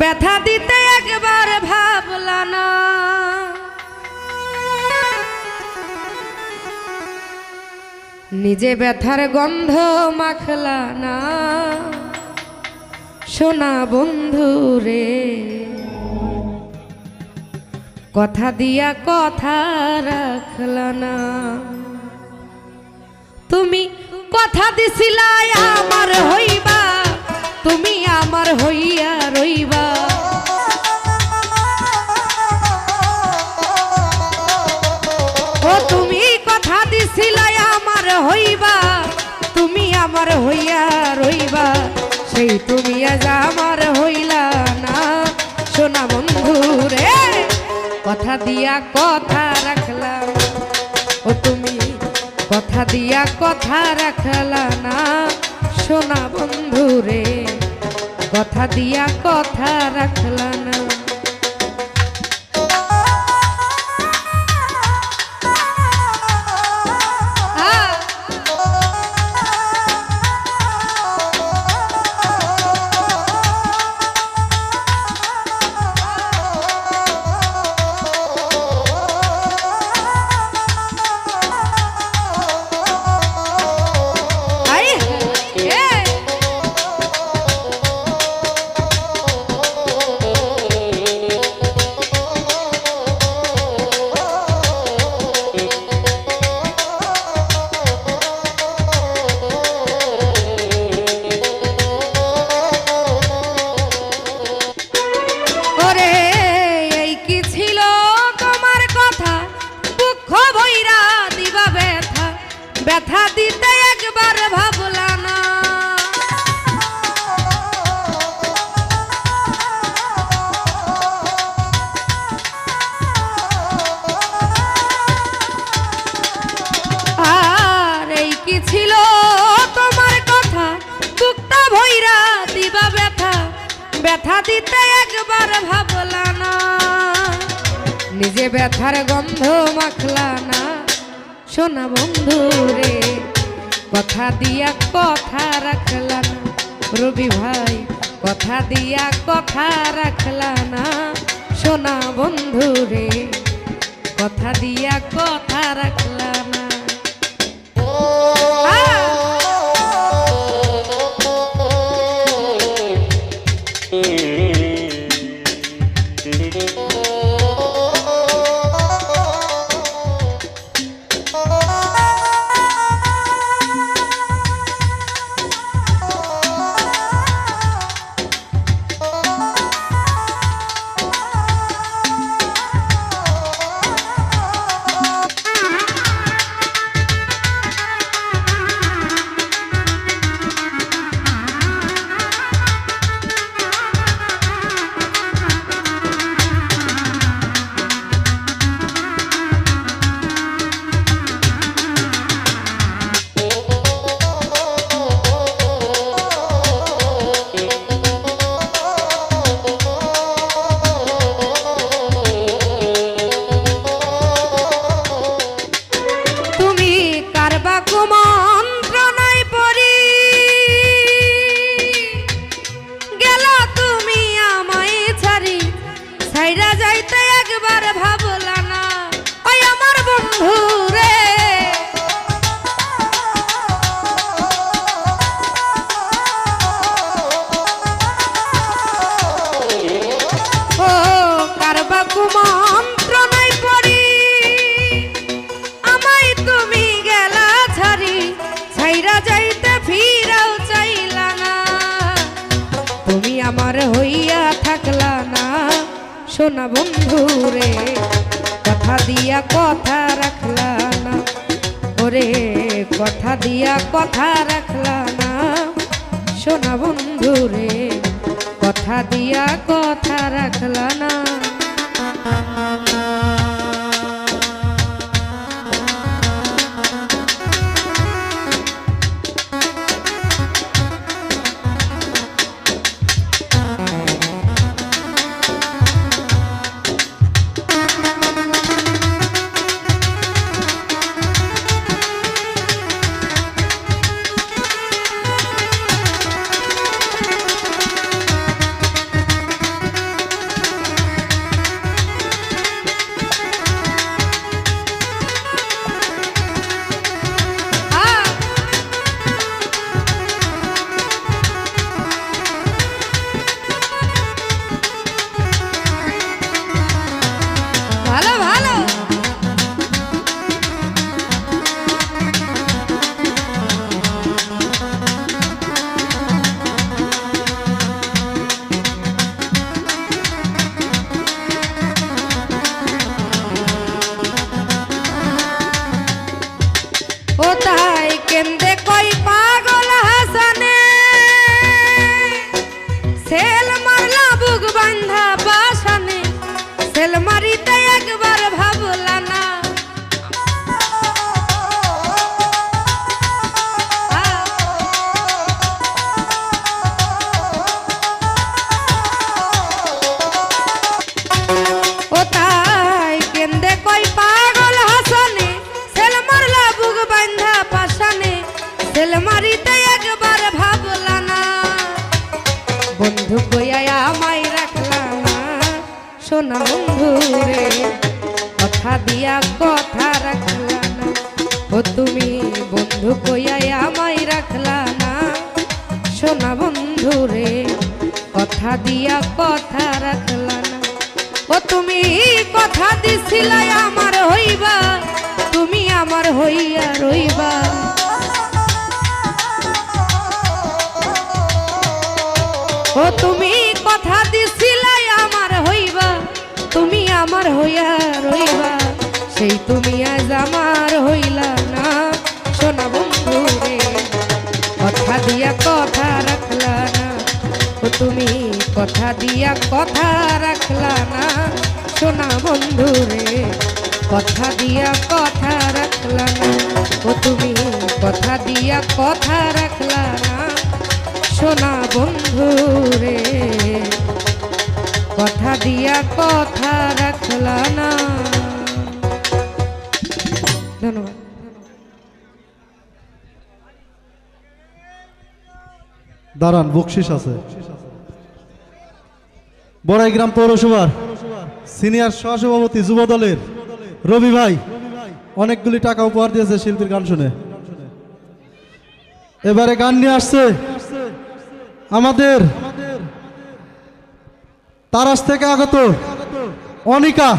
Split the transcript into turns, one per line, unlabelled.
ব্যথা দিতে একবার ভাবলা না, নিজে ব্যথার গন্ধ মাখলা না। সোনা বন্ধু রে, কথা দিয়া কথা রাখলা না। তুমি কথা দিছিলা আমার হইবা, তুমি আমার হইয়া রইবা। ও তুমি কথা দিছিলা আমার হইবা, তুমি আমার হইয়া রইবা। সেই তুমি আজ আমার হইলা না। সোনা বন্ধু রে, কথা দিয়া কথা রাখলাম। ও তুমি কথা দিয়া কথা রাখলা না। সোনা বন্ধু রে, কথা দিয়া কথা রাখলা না। ব্যথা দিতে একবার ভাবলা না, আর এই কি ছিল তোমার কথা, বুকটা ভইরা দিবা ব্যথা। ব্যথা দিতে একবার ভাবলা না, নিজে ব্যথার গন্ধ মাখলা না। সোনা বন্ধু রে, কথা দিয়া কথা রাখলা না। রবি ভাই, কথা দিয়া কথা রাখলা না। সোনা বন্ধু রে, কথা দিয়া কথা রাখলা না। আমার হইয়া থাকলা না। সোনা বন্ধু রে, কথা দিয়া কথা রাখলা না। ওরে কথা দিয়া কথা রাখলা না। সোনা বন্ধু রে, কথা দিয়া কথা রাখলা না। সেল মারলা বুক বান্ধা বাসানে, সেল মারিতে একবার ভাবলা না। ও তাই কেন্দে কই পাগল হাসানে, সেল মারলা বুক বান্ধা পাশানে, সেল মারিতে একবার ভাবলা না। বন্ধু কইয়া আমায় রাখলা না, সোনা বন্ধু রে কথা দিয়া কথা রাখলা না। ও তুমি বন্ধু কইয়া আমায় রাখলা না, সোনা বন্ধু রে কথা দিয়া কথা রাখলা না। ও তুমি কথা দিছিলা আমার হইবা, তুমি আমার হইয়া রইবা। ও তুমি কথা দিছিলাই আমার হইবা, তুমি আমার হইয়া রইবা। সেই তুমি আজ আমার হইলা না, সোনা বন্ধু রে কথা দিয়া কথা রাখলা না। ও তুমি কথা দিয়া কথা রাখলা না, সোনা বন্ধু রে কথা দিয়া কথা রাখলা না। ও তুমি কথা দিয়া কথা রাখলা না, সোনা বন্ধু রে কথা দিয়া কথা রাখলা না। ধন্যবাদ।
দাঁড়ান, বকশিস আছে। বড়াইগ্রাম পৌরসভার সিনিয়র সহসভাপতি যুব দলের রবি ভাই অনেকগুলি টাকা উপহার দিয়েছে শিল্পীর গান শুনে। এবারে গান নিয়ে আসছে আমাদের তারাস থেকে আগত অনিকা।